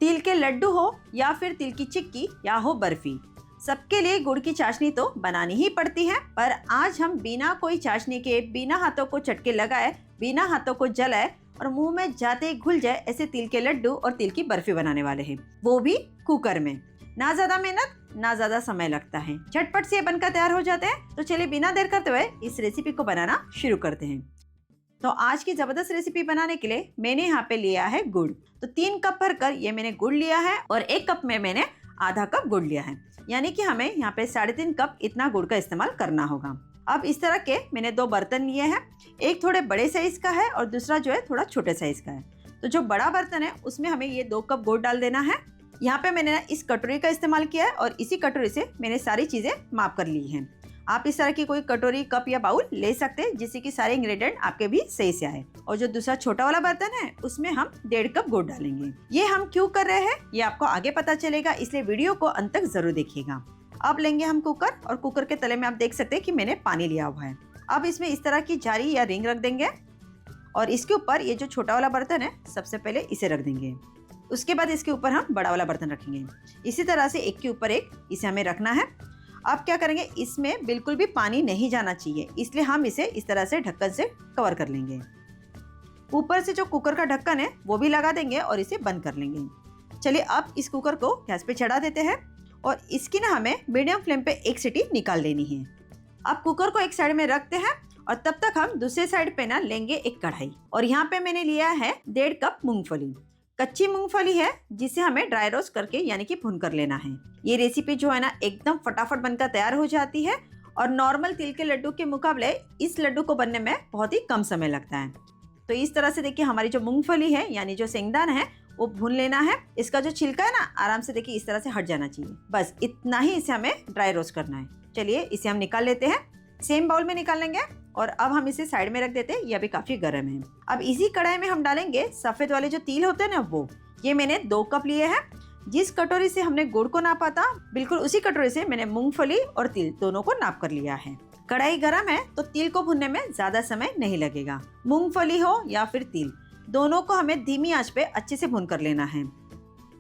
तिल के लड्डू हो या फिर तिल की चिक्की या हो बर्फी, सबके लिए गुड़ की चाशनी तो बनानी ही पड़ती है। पर आज हम बिना कोई चाशनी के, बिना हाथों को चटके लगाए, बिना हाथों को जलाए और मुंह में जाते ही घुल जाए ऐसे तिल के लड्डू और तिल की बर्फी बनाने वाले हैं, वो भी कुकर में। ना ज्यादा मेहनत, ना ज्यादा समय लगता है, झटपट से ये बनकर तैयार हो जाते हैं। तो चलिए बिना देर करते हुए इस रेसिपी को बनाना शुरू करते हैं। तो आज की जबरदस्त रेसिपी बनाने के लिए मैंने यहाँ पे लिया है गुड़। तो 3 कप भरकर ये मैंने गुड़ लिया है और 1 कप में मैंने आधा कप गुड़ लिया है, यानी कि हमें यहाँ पे 3.5 कप इतना गुड़ का इस्तेमाल करना होगा। अब इस तरह के मैंने 2 बर्तन लिए हैं, एक थोड़े बड़े साइज का है और दूसरा जो है थोड़ा छोटे साइज का है। तो जो बड़ा बर्तन है उसमें हमें ये 2 कप गुड़ डाल देना है। यहाँ पे मैंने इस कटोरी का इस्तेमाल किया है और इसी कटोरी से मैंने सारी चीजें माप कर ली हैं। आप इस तरह की कोई कटोरी, कप या बाउल ले सकते हैं जिससे कि सारे इंग्रेडिएंट आपके भी सही से आए। और जो दूसरा छोटा वाला बर्तन है उसमें हम 1.5 कप गुड़ डालेंगे। ये हम क्यों कर रहे हैं ये आपको आगे पता चलेगा, इसलिए वीडियो को अंत तक जरूर देखिएगा। अब लेंगे हम कुकर और कुकर के तले में आप देख सकते हैं कि मैंने पानी लिया हुआ है। अब इसमें इस तरह की जाली या रिंग रख देंगे और इसके ऊपर ये जो छोटा वाला बर्तन है सबसे पहले इसे रख देंगे। उसके बाद इसके ऊपर हम बड़ा वाला बर्तन रखेंगे। इसी तरह से एक के ऊपर एक इसे हमें रखना है। अब क्या करेंगे, इसमें बिल्कुल भी पानी नहीं जाना चाहिए, इसलिए हम इसे इस तरह से ढक्कन से कवर कर लेंगे। ऊपर से जो कुकर का ढक्कन है वो भी लगा देंगे और इसे बंद कर लेंगे। चलिए अब इस कुकर को गैस पे चढ़ा देते हैं और इसकी ना हमें मीडियम फ्लेम पे 1 सीटी निकाल लेनी है। अब कुकर को एक साइड में रखते हैं और तब तक हम दूसरे साइड पे ना लेंगे एक कढ़ाई और यहाँ पे मैंने लिया है 1.5 कप मूंगफली। कच्ची मूंगफली है जिसे हमें ड्राई रोस्ट करके यानी कि भून कर लेना है। ये रेसिपी जो है ना एकदम फटाफट बनकर तैयार हो जाती है और नॉर्मल तिल के लड्डू के मुकाबले इस लड्डू को बनने में बहुत ही कम समय लगता है। तो इस तरह से देखिए हमारी जो मूंगफली है यानी जो सेंगदाना है वो भून लेना है। इसका जो छिलका है ना आराम से देखिए इस तरह से हट जाना चाहिए, बस इतना ही इसे हमें ड्राई रोस्ट करना है। चलिए इसे हम निकाल लेते हैं, सेम बाउल में निकाल लेंगे और अब हम इसे साइड में रख देते हैं। ये अभी काफी गर्म है। अब इसी कढ़ाई में हम डालेंगे सफेद वाले जो तिल होते हैं ना वो। ये मैंने 2 कप लिए हैं। जिस कटोरी से हमने गुड़ को नापा था बिल्कुल उसी कटोरी से मैंने मूंगफली और तिल दोनों को नाप कर लिया है। कढ़ाई गर्म है तो तिल को भुनने में ज्यादा समय नहीं लगेगा। मूंगफली हो या फिर तिल, दोनों को हमें धीमी आंच पे अच्छे से भून कर लेना है।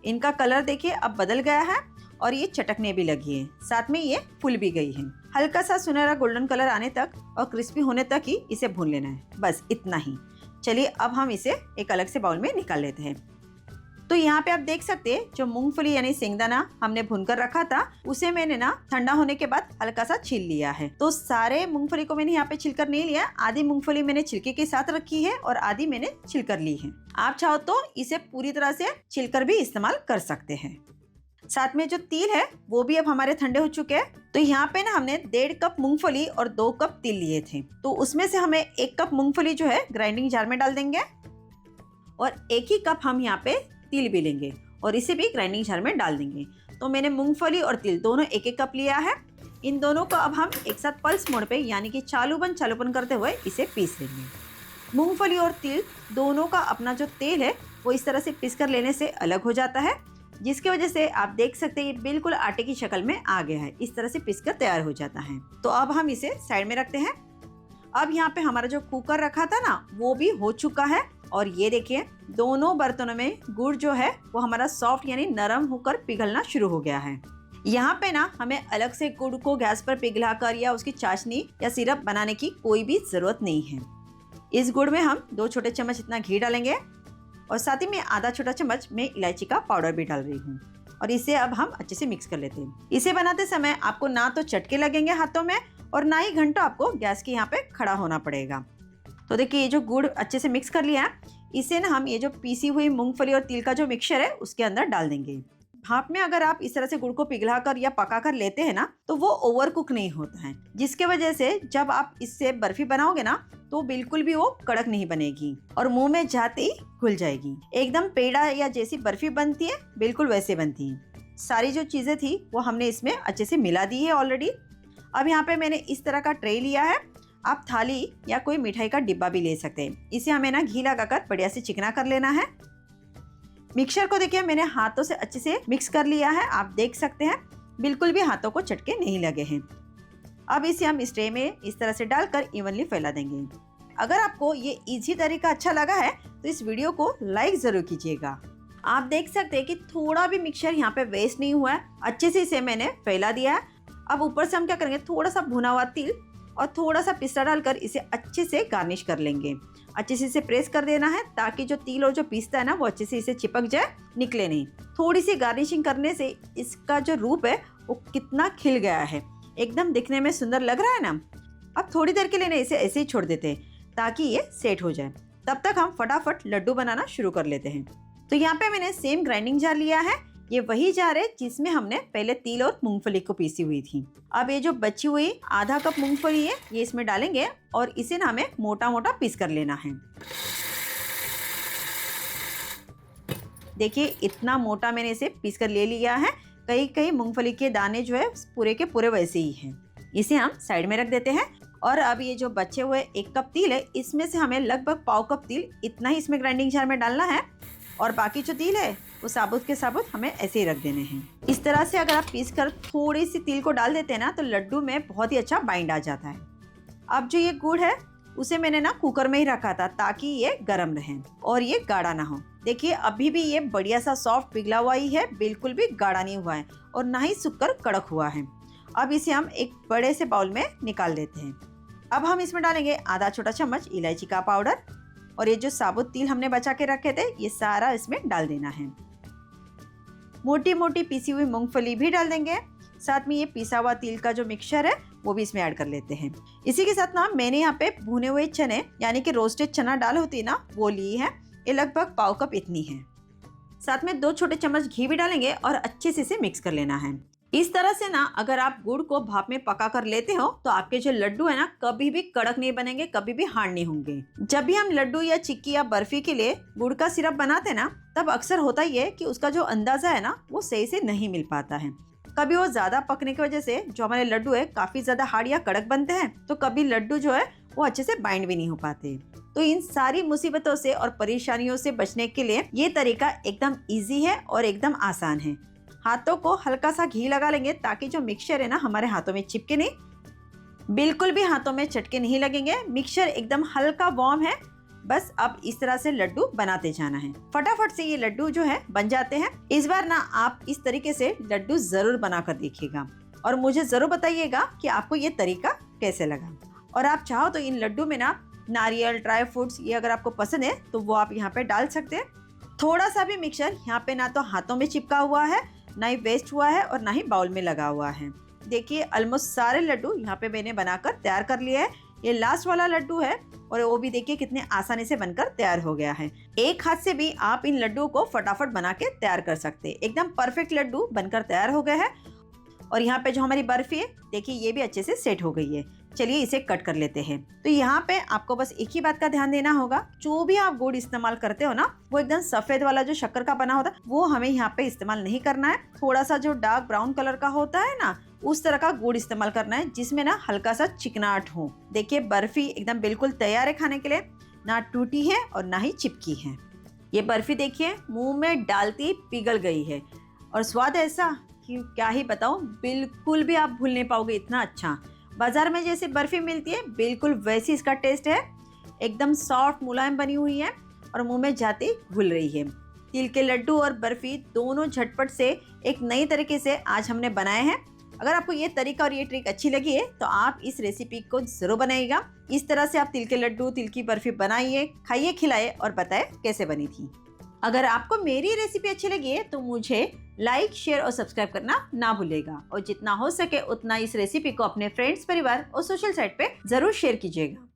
इनका कलर देखिए अब बदल गया है और ये चटकने भी लगी है, साथ में ये फूल भी गई है। हल्का सा सुनहरा गोल्डन कलर आने तक और क्रिस्पी होने तक ही इसे भून लेना है, बस इतना ही। चलिए अब हम इसे एक अलग से बाउल में निकाल लेते हैं। तो यहाँ पे आप देख सकते हैं जो मूंगफली यानी सेंगदाना हमने भूनकर रखा था उसे मैंने ना ठंडा होने के बाद हल्का सा छील लिया है। तो सारे मूंगफली को मैंने यहाँ पे छिलकर नहीं लिया, आधी मूंगफली मैंने छिलके के साथ रखी है और आधी मैंने छिलकर ली है। आप चाहो तो इसे पूरी तरह से छिलकर भी इस्तेमाल कर सकते हैं। साथ में जो तिल है वो भी अब हमारे ठंडे हो चुके हैं। तो यहाँ पे ना हमने 1.5 कप मूंगफली और 2 कप तिल लिए थे, तो उसमें से हमें 1 कप मूंगफली जो है ग्राइंडिंग जार में डाल देंगे और 1 ही कप हम यहाँ पे तिल भी लेंगे और इसे भी ग्राइंडिंग जार में डाल देंगे। तो मैंने मूंगफली और तिल दोनों 1-1 कप लिया है। इन दोनों को अब हम एक साथ पल्स मोड पे यानी कि चालूपन करते हुए इसे पीस लेंगे। मूंगफली और तिल दोनों का अपना जो तेल है वो इस तरह से पीस कर लेने से अलग हो जाता है, जिसकी वजह से आप देख सकते हैं ये बिल्कुल आटे की शक्ल में आ गया है। इस तरह से पीस कर तैयार हो जाता है। तो अब हम इसे साइड में रखते हैं। अब यहाँ पे हमारा जो कुकर रखा था ना वो भी हो चुका है और ये देखिए दोनों बर्तनों में गुड़ जो है वो हमारा सॉफ्ट यानी नरम होकर पिघलना शुरू हो गया है। यहाँ पे ना हमें अलग से गुड़ को गैस पर पिघलाकर या उसकी चाशनी या सिरप बनाने की कोई भी जरूरत नहीं है। इस गुड़ में हम 2 छोटे चम्मच इतना घी डालेंगे और साथ ही में आधा छोटा चम्मच में इलायची का पाउडर भी डाल रही हूँ और इसे अब हम अच्छे से मिक्स कर लेते हैं। इसे बनाते समय आपको ना तो चटके लगेंगे हाथों में और ना ही घंटों आपको गैस के यहाँ पे खड़ा होना पड़ेगा। तो देखिए ये जो गुड़ अच्छे से मिक्स कर लिया है, इसे ना हम ये जो पीसी हुई मूंगफली और तिल का जो मिक्सचर है उसके अंदर डाल देंगे। भाप में अगर आप इस तरह से गुड़ को पिघलाकर या पकाकर लेते हैं ना तो वो ओवर कुक नहीं होता है, जिसके वजह से जब आप इससे बर्फी बनाओगे ना तो बिल्कुल भी वो कड़क नहीं बनेगी और मुंह में जाते ही घुल जाएगी। एकदम पेड़ा या जैसी बर्फी बनती है बिल्कुल वैसे बनती है। सारी जो चीजें थी वो हमने इसमें अच्छे से मिला दी है ऑलरेडी। अब यहाँ पे मैंने इस तरह का ट्रे लिया है, आप थाली या कोई मिठाई का डिब्बा भी ले सकते हैं। इसे हमें ना घी लगाकर बढ़िया से चिकना कर लेना है। मिक्सचर को देखिए मैंने हाथों से अच्छे से मिक्स कर लिया है, आप देख सकते हैं बिल्कुल भी हाथों को चटके नहीं लगे हैं। अब इसे हम इस ट्रे में इस तरह से डालकर इवनली फैला देंगे। अगर आपको ये इजी तरीका अच्छा लगा है तो इस वीडियो को लाइक जरूर कीजिएगा। आप देख सकते हैं कि थोड़ा भी मिक्सचर यहाँ पे वेस्ट नहीं हुआ है, अच्छे से इसे मैंने फैला दिया है। अब ऊपर से हम क्या करेंगे, थोड़ा सा भुना हुआ तिल और थोड़ा सा पिस्ता डालकर इसे अच्छे से गार्निश कर लेंगे। अच्छे से इसे प्रेस कर देना है ताकि जो तिल और जो पिस्ता है ना वो अच्छे से इसे चिपक जाए, निकले नहीं। थोड़ी सी गार्निशिंग करने से इसका जो रूप है वो कितना खिल गया है, एकदम दिखने में सुंदर लग रहा है ना। अब थोड़ी देर के लिए इसे ऐसे ही छोड़ देते हैं ताकि ये सेट हो जाए। तब तक हम फटाफट लड्डू बनाना शुरू कर लेते हैं। तो यहाँ पे मैंने सेम ग्राइंडिंग जार लिया है, ये वही जार है जिसमें हमने पहले तिल और मूंगफली को पीसी हुई थी। अब ये जो बची हुई आधा कप मूंगफली है ये इसमें डालेंगे और इसे ना हमें मोटा मोटा पीस कर लेना है। देखिए इतना मोटा मैंने इसे पीस कर ले लिया है। कहीं कहीं मूंगफली के दाने जो है पूरे के पूरे वैसे ही हैं। इसे हम साइड में रख देते हैं। और अब ये जो बचे हुए 1 कप तिल है इसमें से हमें लगभग पाव कप तिल इतना ही इसमें ग्राइंडिंग जार में डालना है और बाकी जो तिल है वो साबुत के साबुत हमें ऐसे ही रख देने हैं। इस तरह से अगर आप पीस कर थोड़ी सी तिल को डाल देते हैं ना तो लड्डू में बहुत ही अच्छा बाइंड आ जाता है। अब जो ये गुड़ है उसे मैंने ना कुकर में ही रखा था ताकि ये गर्म रहे और ये गाढ़ा ना हो। देखिए अभी भी ये बढ़िया सा सॉफ्ट पिघला हुआ ही है, बिल्कुल भी गाढ़ा नहीं हुआ है और ना ही सूखकर कड़क हुआ है। अब इसे हम एक बड़े से बाउल में निकाल देते हैं। अब हम इसमें डालेंगे आधा छोटा चम्मच इलायची का पाउडर और ये जो साबुत तिल हमने बचा के रखे थे ये सारा इसमें डाल देना है। मोटी मोटी पीसी हुई मूंगफली भी डाल देंगे, साथ में ये पिसा हुआ तिल का जो मिक्सचर है वो भी इसमें ऐड कर लेते हैं। इसी के साथ ना मैंने यहाँ पे भुने हुए चने यानी कि रोस्टेड चना दाल होती है ना वो ली है, ये लगभग पाव कप इतनी है। साथ में 2 छोटे चम्मच घी भी डालेंगे और अच्छे से इसे मिक्स कर लेना है। इस तरह से ना अगर आप गुड़ को भाप में पका कर लेते हो तो आपके जो लड्डू है ना कभी भी कड़क नहीं बनेंगे, कभी भी हार्ड नहीं होंगे। जब भी हम लड्डू या चिक्की या बर्फी के लिए गुड़ का सिरप बनाते हैं ना तब अक्सर होता ही है कि उसका जो अंदाजा है ना वो सही से नहीं मिल पाता है। कभी वो ज्यादा पकने की वजह से जो हमारे लड्डू है काफी ज्यादा हार्ड या कड़क बनते हैं, तो कभी लड्डू जो है वो अच्छे से बाइंड भी नहीं हो पाते। तो इन सारी मुसीबतों से और परेशानियों से बचने के लिए ये तरीका एकदम इजी है और एकदम आसान है। हाथों को हल्का सा घी लगा लेंगे ताकि जो मिक्सचर है ना हमारे हाथों में चिपके नहीं, बिल्कुल भी हाथों में चटके नहीं लगेंगे। मिक्सचर एकदम हल्का वार्म है, बस अब इस तरह से लड्डू बनाते जाना है। फटाफट से ये लड्डू जो है बन जाते हैं। इस बार ना आप इस तरीके से लड्डू जरूर बनाकर देखिएगा और मुझे जरूर बताइएगा कि आपको ये तरीका कैसे लगा। और आप चाहो तो इन लड्डू में ना नारियल, ड्राई फ्रूट्स ये अगर आपको पसंद है तो वो आप यहाँ पे डाल सकते हैं। थोड़ा सा भी मिक्सचर यहाँ पे ना तो हाथों में चिपका हुआ है, ना ही वेस्ट हुआ है और ना ही बाउल में लगा हुआ है। देखिए ऑलमोस्ट सारे लड्डू यहाँ पे मैंने बनाकर तैयार कर लिए है। ये लास्ट वाला लड्डू है और वो भी देखिए कितने आसानी से बनकर तैयार हो गया है। एक हाथ से भी आप इन लड्डू को फटाफट बना के तैयार कर सकते हैं। एकदम परफेक्ट लड्डू बनकर तैयार हो गया है। और यहाँ पे जो हमारी बर्फी है देखिए ये भी अच्छे से सेट हो गई है। चलिए इसे कट कर लेते हैं। तो यहाँ पे आपको बस एक ही बात का ध्यान देना होगा, जो भी आप गुड़ इस्तेमाल करते हो ना वो एकदम सफेद वाला जो शक्कर का बना होता है वो हमें यहाँ पे इस्तेमाल नहीं करना है। थोड़ा सा जो डार्क ब्राउन कलर का होता है ना उस तरह का गुड़ इस्तेमाल करना है जिसमें ना हल्का सा चिकनाहट हो। देखिए बर्फी एकदम बिल्कुल तैयार है खाने के लिए, ना टूटी है और ना ही चिपकी है। ये बर्फी देखिए मुंह में डालती ही पिघल गई है और स्वाद ऐसा कि क्या ही बताऊं, बिल्कुल भी आप भूल नहीं पाओगे, इतना अच्छा। बाजार में जैसे बर्फी मिलती है बिल्कुल वैसी इसका टेस्ट है। एकदम सॉफ्ट मुलायम बनी हुई है और मुंह में जाते ही घुल रही है। तिल के लड्डू और बर्फी दोनों झटपट से एक नई तरीके से आज हमने बनाए हैं। अगर आपको ये तरीका और ये ट्रिक अच्छी लगी है तो आप इस रेसिपी को जरूर बनाइएगा। इस तरह से आप तिल के लड्डू, तिल की बर्फी बनाइए, खाइए, खिलाइए और बताएं कैसे बनी थी। अगर आपको मेरी रेसिपी अच्छी लगी है तो मुझे लाइक, शेयर और सब्सक्राइब करना ना भूलेगा और जितना हो सके उतना इस रेसिपी को अपने फ्रेंड्स, परिवार और सोशल साइट पे जरूर शेयर कीजिएगा।